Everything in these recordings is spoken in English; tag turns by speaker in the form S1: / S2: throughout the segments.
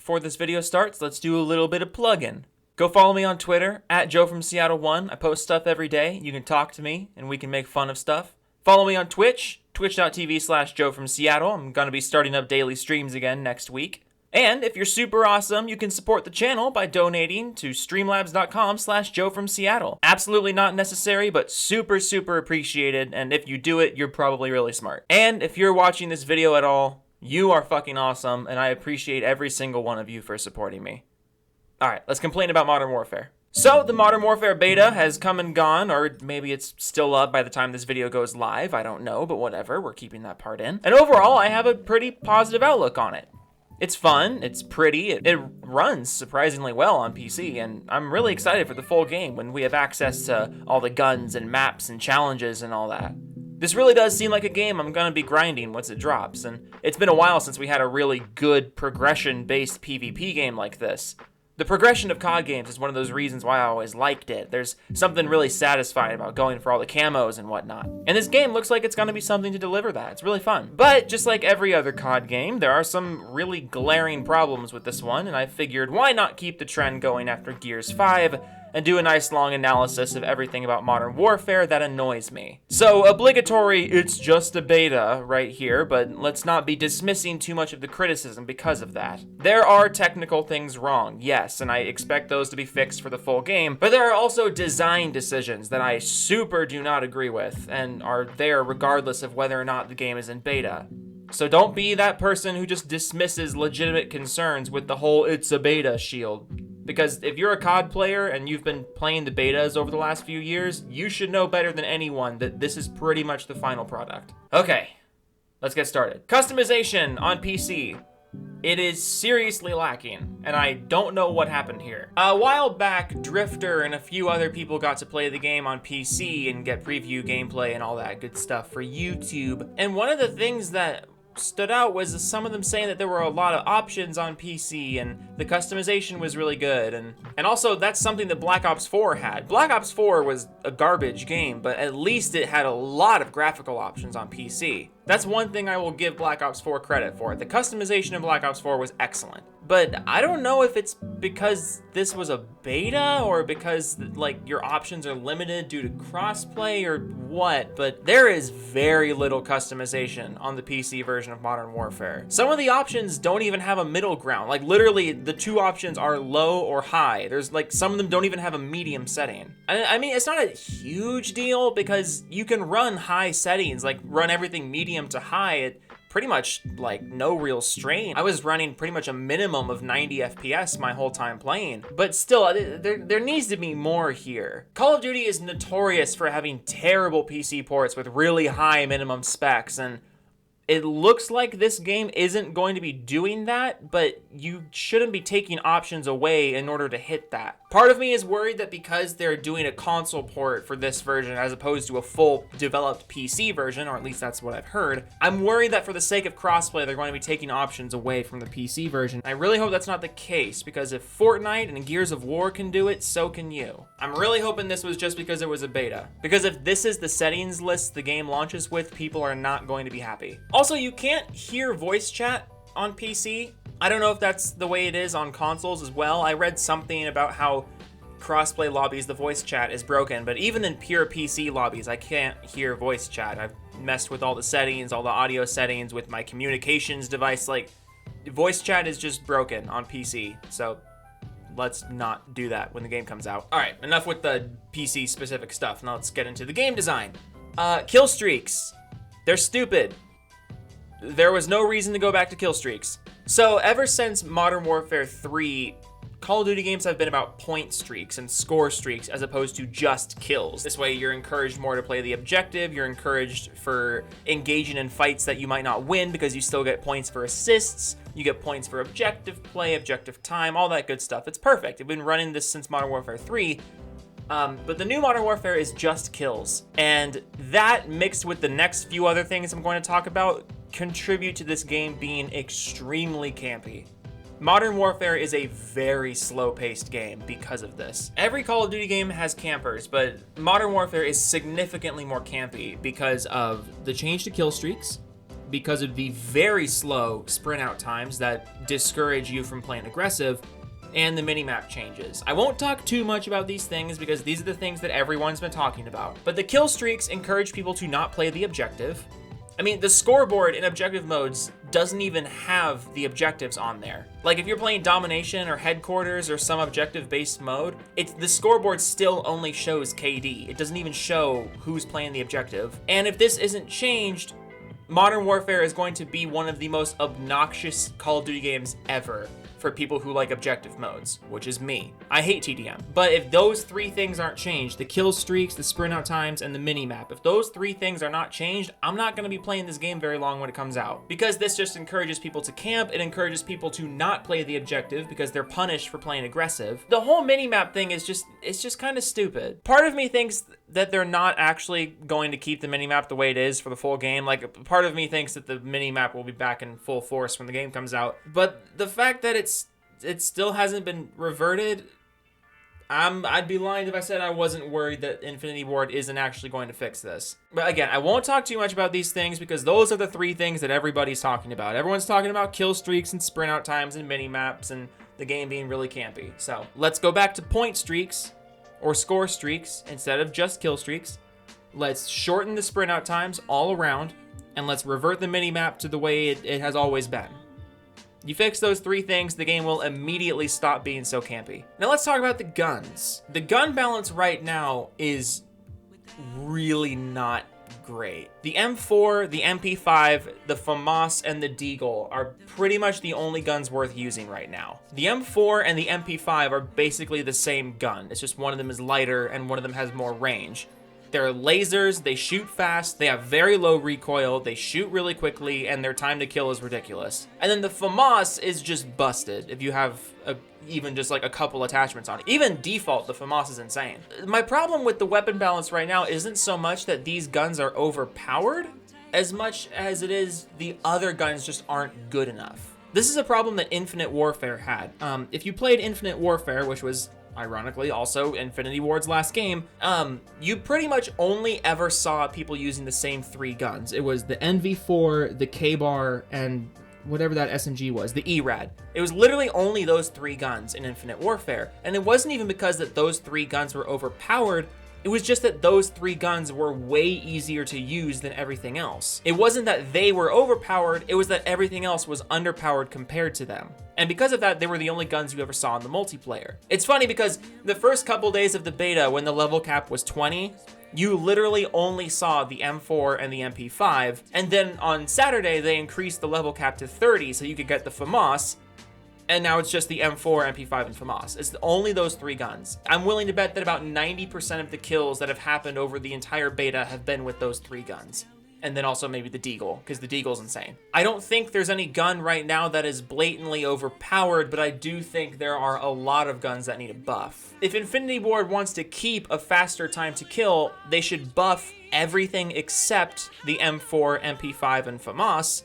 S1: before this video starts, let's do a little bit of plugging. Go follow me on Twitter, at JoeFromSeattle1. I post stuff every day. You can talk to me, and we can make fun of stuff. Follow me on Twitch, twitch.tv/JoeFromSeattle. I'm going to be starting up daily streams again next week. And if you're super awesome, you can support the channel by donating to streamlabs.com/JoeFromSeattle. Absolutely not necessary, but super, super appreciated. And if you do it, you're probably really smart. And if you're watching this video at all, you are fucking awesome, and I appreciate every single one of you for supporting me. Alright, let's complain about Modern Warfare. So, the Modern Warfare beta has come and gone, or maybe it's still up by the time this video goes live, I don't know, but whatever, we're keeping that part in. And overall, I have a pretty positive outlook on it. It's fun, it's pretty, it runs surprisingly well on PC, and I'm really excited for the full game when we have access to all the guns and maps and challenges and all that. This really does seem like a game I'm gonna be grinding once it drops, and it's been a while since we had a really good progression-based PvP game like this. The progression of COD games is one of those reasons why I always liked it. There's something really satisfying about going for all the camos and whatnot. And this game looks like it's gonna be something to deliver that. It's really fun. But just like every other COD game, there are some really glaring problems with this one, and I figured why not keep the trend going after Gears 5 and do a nice long analysis of everything about Modern Warfare that annoys me. So, obligatory, it's just a beta right here, but let's not be dismissing too much of the criticism because of that. There are technical things wrong, yes, and I expect those to be fixed for the full game, but there are also design decisions that I super do not agree with, and are there regardless of whether or not the game is in beta. So don't be that person who just dismisses legitimate concerns with the whole "it's a beta" shield. Because if you're a COD player and you've been playing the betas over the last few years, you should know better than anyone that this is pretty much the final product. Okay, let's get started. Customization on PC. It is seriously lacking, and I don't know what happened here. A while back, Drifter and a few other people got to play the game on PC and get preview gameplay and all that good stuff for YouTube. And one of the things that stood out was some of them saying that there were a lot of options on PC and the customization was really good, and also that's something that Black Ops 4 had. Black Ops 4 was a garbage game, but at least it had a lot of graphical options on PC. That's one thing I will give Black Ops 4 credit for. The customization in Black Ops 4 was excellent. But I don't know if it's because this was a beta or because like your options are limited due to crossplay or what, but there is very little customization on the PC version of Modern Warfare. Some of the options don't even have a middle ground. Like literally the two options are low or high. There's like some of them don't even have a medium setting. I mean, it's not a huge deal because you can run high settings, like run everything medium to high at pretty much like no real strain. I was running pretty much a minimum of 90 FPS my whole time playing, but still there needs to be more here. Call of Duty is notorious for having terrible PC ports with really high minimum specs, and it looks like this game isn't going to be doing that, but you shouldn't be taking options away in order to hit that. Part of me is worried that because they're doing a console port for this version as opposed to a full developed PC version, or at least that's what I've heard, I'm worried that for the sake of crossplay, they're going to be taking options away from the PC version. I really hope that's not the case, because if Fortnite and Gears of War can do it, so can you. I'm really hoping this was just because it was a beta, because if this is the settings list the game launches with, people are not going to be happy. Also, you can't hear voice chat on PC. I don't know if that's the way it is on consoles as well. I read something about how crossplay lobbies, the voice chat is broken, but even in pure PC lobbies, I can't hear voice chat. I've messed with all the settings, all the audio settings with my communications device. Like, voice chat is just broken on PC, so let's not do that when the game comes out. All right, enough with the PC specific stuff. Now let's get into the game design. Kill streaks. They're stupid. There was no reason to go back to kill streaks. So ever since Modern Warfare 3, Call of Duty games have been about point streaks and score streaks as opposed to just kills. This way you're encouraged more to play the objective, you're encouraged for engaging in fights that you might not win because you still get points for assists, you get points for objective play, objective time, all that good stuff. It's perfect. I've been running this since Modern Warfare 3, but the new Modern Warfare is just kills. And that mixed with the next few other things I'm going to talk about contribute to this game being extremely campy. Modern Warfare is a very slow-paced game because of this. Every Call of Duty game has campers, but Modern Warfare is significantly more campy because of the change to kill streaks, because of the very slow sprint out times that discourage you from playing aggressive, and the minimap changes. I won't talk too much about these things because these are the things that everyone's been talking about. But the kill streaks encourage people to not play the objective. I mean, the scoreboard in objective modes doesn't even have the objectives on there. Like if you're playing domination or headquarters or some objective-based mode, the scoreboard still only shows KD. It doesn't even show who's playing the objective. And if this isn't changed, Modern Warfare is going to be one of the most obnoxious Call of Duty games ever for people who like objective modes, which is me. I hate TDM. But if those three things aren't changed, the kill streaks, the sprint out times, and the minimap, if those three things are not changed, I'm not gonna be playing this game very long when it comes out. Because this just encourages people to camp, it encourages people to not play the objective because they're punished for playing aggressive. The whole minimap thing is just kind of stupid. Part of me thinks that they're not actually going to keep the minimap the way it is for the full game. Like, part of me thinks that the minimap will be back in full force when the game comes out. But the fact that it still hasn't been reverted, I'd be lying if I said I wasn't worried that Infinity Ward isn't actually going to fix this. But again, I won't talk too much about these things because those are the three things that everybody's talking about. Everyone's talking about kill streaks and sprint out times and mini-maps and the game being really campy. So let's go back to point streaks or score streaks instead of just kill streaks. Let's shorten the sprint out times all around, and let's revert the mini-map to the way it has always been. You fix those three things, the game will immediately stop being so campy. Now let's talk about the guns. The gun balance right now is really not great. The M4, the MP5, the FAMAS, and the Deagle are pretty much the only guns worth using right now. The M4 and the MP5 are basically the same gun. It's just one of them is lighter and one of them has more range. They're lasers, they shoot fast, they have very low recoil, they shoot really quickly, and their time to kill is ridiculous. And then the FAMAS is just busted if you have even just like a couple attachments on it. Even default, the FAMAS is insane. My problem with the weapon balance right now isn't so much that these guns are overpowered, as much as it is the other guns just aren't good enough. This is a problem that Infinite Warfare had. If you played Infinite Warfare, which was ironically also Infinity Ward's last game, you pretty much only ever saw people using the same three guns. It was the NV4, the K-Bar, and whatever that SMG was, the ERAD. It was literally only those three guns in Infinite Warfare. And it wasn't even because that those three guns were overpowered, it was just that those three guns were way easier to use than everything else. It wasn't that they were overpowered, it was that everything else was underpowered compared to them. And because of that, they were the only guns you ever saw in the multiplayer. It's funny because the first couple days of the beta, when the level cap was 20, you literally only saw the M4 and the MP5. And then on Saturday, they increased the level cap to 30 so you could get the FAMAS. And now it's just the M4, MP5, and FAMAS. It's only those three guns. I'm willing to bet that about 90% of the kills that have happened over the entire beta have been with those three guns. And then also maybe the Deagle, because the Deagle's insane. I don't think there's any gun right now that is blatantly overpowered, but I do think there are a lot of guns that need a buff. If Infinity Ward wants to keep a faster time to kill, they should buff everything except the M4, MP5, and FAMAS.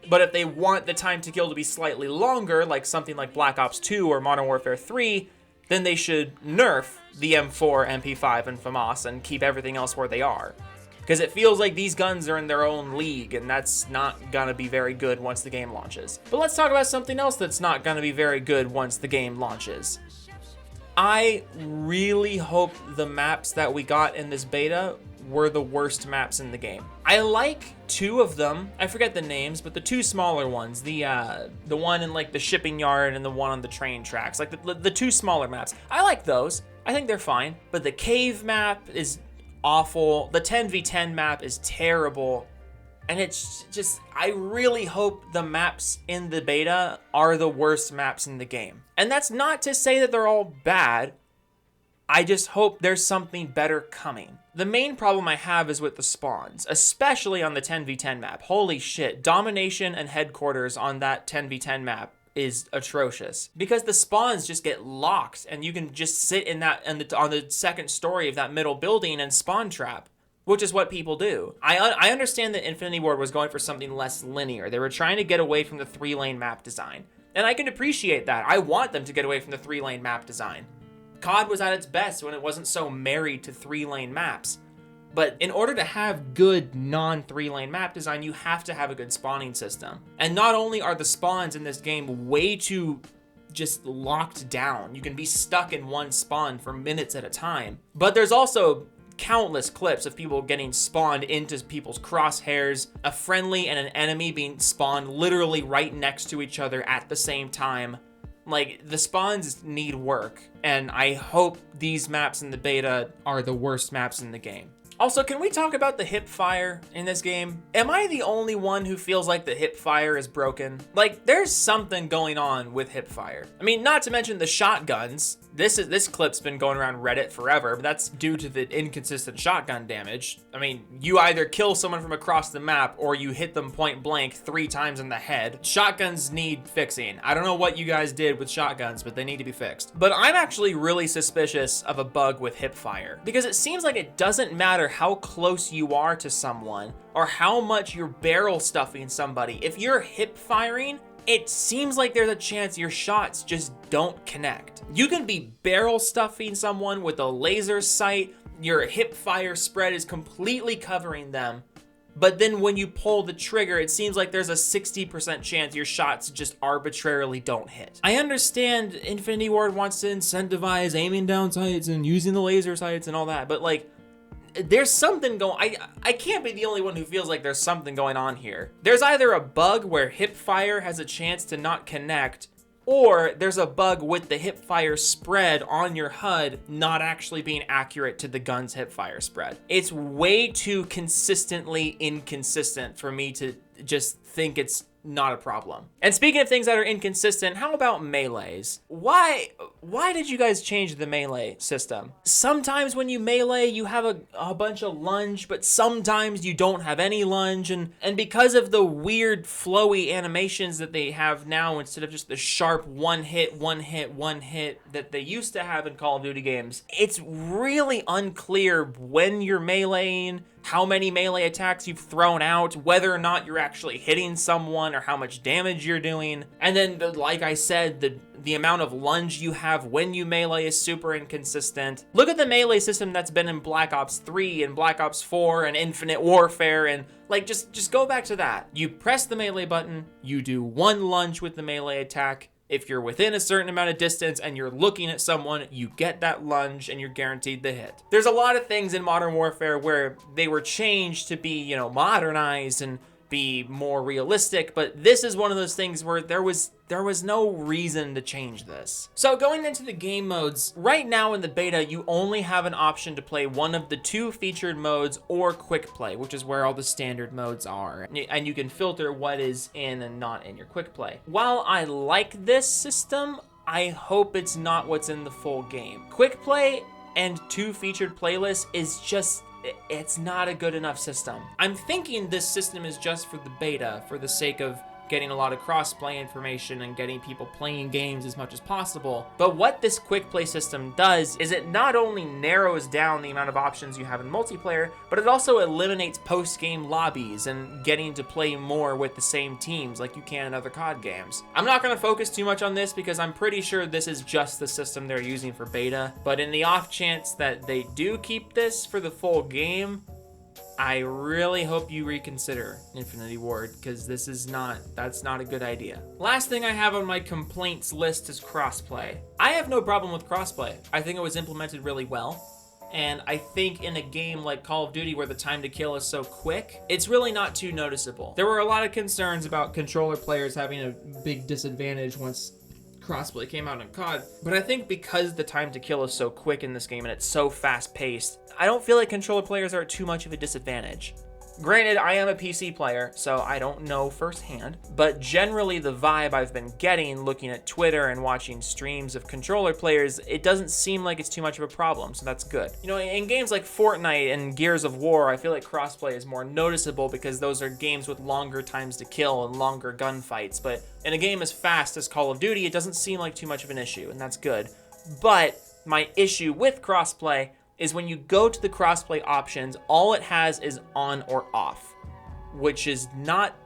S1: But if they want the time to kill to be slightly longer, like something like Black Ops 2 or Modern Warfare 3, then they should nerf the M4, MP5, and FAMAS and keep everything else where they are. Because it feels like these guns are in their own league, and that's not gonna be very good once the game launches. But let's talk about something else that's not gonna be very good once the game launches. I really hope the maps that we got in this beta were the worst maps in the game. I like two of them. I forget the names, but the two smaller ones, the one in like the shipping yard and the one on the train tracks, like the two smaller maps. I like those. I think they're fine. But the cave map is awful. The 10v10 map is terrible. And it's just, I really hope the maps in the beta are the worst maps in the game. And that's not to say that they're all bad. I just hope there's something better coming. The main problem I have is with the spawns, especially on the 10v10 map. Holy shit, domination and headquarters on that 10v10 map is atrocious because the spawns just get locked and you can just sit in that on the second story of that middle building and spawn trap, which is what people do. I understand that Infinity Ward was going for something less linear. They were trying to get away from the 3-lane map design, and I can appreciate that. I want them to get away from the 3-lane map design. COD was at its best when it wasn't so married to 3-lane maps. But in order to have good non-3-lane map design, you have to have a good spawning system. And not only are the spawns in this game way too just locked down, you can be stuck in one spawn for minutes at a time, but there's also countless clips of people getting spawned into people's crosshairs, a friendly and an enemy being spawned literally right next to each other at the same time. Like, the spawns need work, and I hope these maps in the beta are the worst maps in the game. Also, can we talk about the hip fire in this game? Am I the only one who feels like the hip fire is broken? Like, there's something going on with hip fire. I mean, not to mention the shotguns. This clip's been going around Reddit forever, but that's due to the inconsistent shotgun damage. I mean, you either kill someone from across the map or you hit them point blank 3 times in the head. Shotguns need fixing. I don't know what you guys did with shotguns, but they need to be fixed. But I'm actually really suspicious of a bug with hip fire, because it seems like it doesn't matter how close you are to someone or how much you're barrel stuffing somebody. If you're hip firing, it seems like there's a chance your shots just don't connect. You can be barrel stuffing someone with a laser sight, your hip fire spread is completely covering them, but then when you pull the trigger, it seems like there's a 60% chance your shots just arbitrarily don't hit. I understand Infinity Ward wants to incentivize aiming down sights and using the laser sights and all that, but like, there's something going. I can't be the only one who feels like there's something going on here. There's either a bug where hip fire has a chance to not connect, or there's a bug with the hip fire spread on your HUD not actually being accurate to the gun's hip fire spread. It's way too consistently inconsistent for me to just think it's not a problem. And speaking of things that are inconsistent, how about melees? Why did you guys change the melee system? Sometimes when you melee, you have a bunch of lunge, but sometimes you don't have any lunge, and because of the weird flowy animations that they have now, instead of just the sharp one hit that they used to have in Call of Duty games, it's really unclear when you're meleeing, how many melee attacks you've thrown out, whether or not you're actually hitting someone, or how much damage you're doing. And then, like I said, the amount of lunge you have when you melee is super inconsistent. Look at the melee system that's been in Black Ops 3 and Black Ops 4 and Infinite Warfare, and like, just go back to that. You press the melee button, you do one lunge with the melee attack. If you're within a certain amount of distance and you're looking at someone, you get that lunge and you're guaranteed the hit. There's a lot of things in Modern Warfare where they were changed to be, modernized and be more realistic, but this is one of those things where there was no reason to change this. So going into the game modes, right now in the beta, you only have an option to play one of the 2 featured modes or quick play, which is where all the standard modes are. And you can filter what is in and not in your quick play. While I like this system, I hope it's not what's in the full game. Quick play and 2 featured playlists is just, it's not a good enough system. I'm thinking this system is just for the beta, for the sake of getting a lot of crossplay information and getting people playing games as much as possible. But what this quick play system does is it not only narrows down the amount of options you have in multiplayer, but it also eliminates post-game lobbies and getting to play more with the same teams like you can in other COD games. I'm not going to focus too much on this because I'm pretty sure this is just the system they're using for beta, but in the off chance that they do keep this for the full game, I really hope you reconsider Infinity Ward, because that's not a good idea. Last thing I have on my complaints list is crossplay. I have no problem with crossplay. I think it was implemented really well. And I think in a game like Call of Duty where the time to kill is so quick, it's really not too noticeable. There were a lot of concerns about controller players having a big disadvantage once crossplay came out in COD, but I think because the time to kill is so quick in this game and it's so fast paced, I don't feel like controller players are too much of a disadvantage. Granted, I am a PC player, so I don't know firsthand, but generally the vibe I've been getting looking at Twitter and watching streams of controller players, it doesn't seem like it's too much of a problem, so that's good. In games like Fortnite and Gears of War, I feel like crossplay is more noticeable because those are games with longer times to kill and longer gunfights, but in a game as fast as Call of Duty, it doesn't seem like too much of an issue, and that's good. But my issue with crossplay is when you go to the crossplay options, all it has is on or off, which is not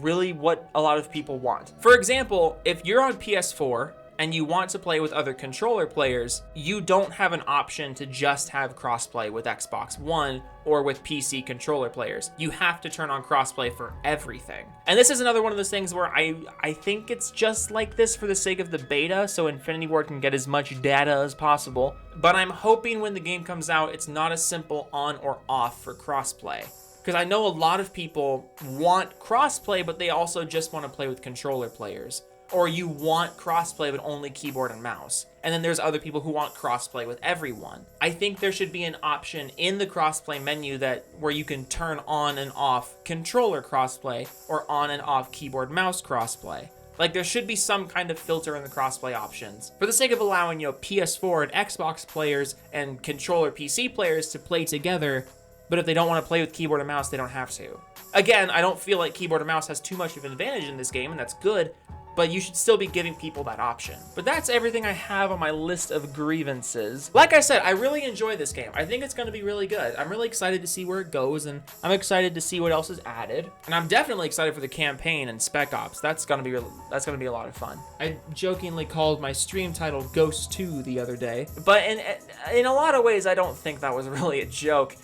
S1: really what a lot of people want. For example, if you're on PS4 and you want to play with other controller players, you don't have an option to just have crossplay with Xbox One or with PC controller players. You have to turn on crossplay for everything. And this is another one of those things where I think it's just like this for the sake of the beta, so Infinity Ward can get as much data as possible. But I'm hoping when the game comes out, it's not a simple on or off for crossplay. Because I know a lot of people want crossplay, but they also just want to play with controller players. Or you want crossplay but only keyboard and mouse. And then there's other people who want crossplay with everyone. I think there should be an option in the crossplay menu where you can turn on and off controller crossplay or on and off keyboard mouse crossplay. Like, there should be some kind of filter in the crossplay options for the sake of allowing, PS4 and Xbox players and controller PC players to play together. But if they don't want to play with keyboard and mouse, they don't have to. Again, I don't feel like keyboard and mouse has too much of an advantage in this game, and that's good. But you should still be giving people that option. But that's everything I have on my list of grievances. Like I said, I really enjoy this game. I think it's going to be really good. I'm really excited to see where it goes, and I'm excited to see what else is added. And I'm definitely excited for the campaign and Spec Ops. That's gonna be a lot of fun. I jokingly called my stream title Ghost 2 the other day, but in a lot of ways, I don't think that was really a joke.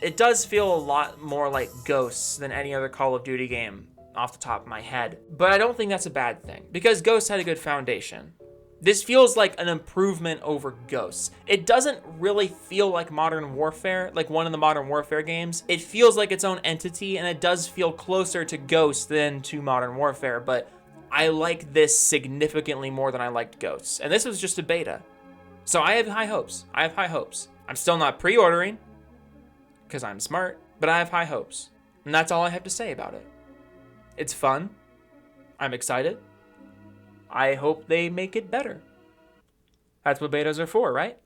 S1: It does feel a lot more like Ghosts than any other Call of Duty game off the top of my head. But I don't think that's a bad thing, because Ghosts had a good foundation. This feels like an improvement over Ghosts. It doesn't really feel like Modern Warfare, like one of the Modern Warfare games. It feels like its own entity, and it does feel closer to Ghosts than to Modern Warfare, but I like this significantly more than I liked Ghosts. And this was just a beta. So I have high hopes. I'm still not pre-ordering, because I'm smart, but I have high hopes. And that's all I have to say about it. It's fun. I'm excited. I hope they make it better. That's what betas are for, right?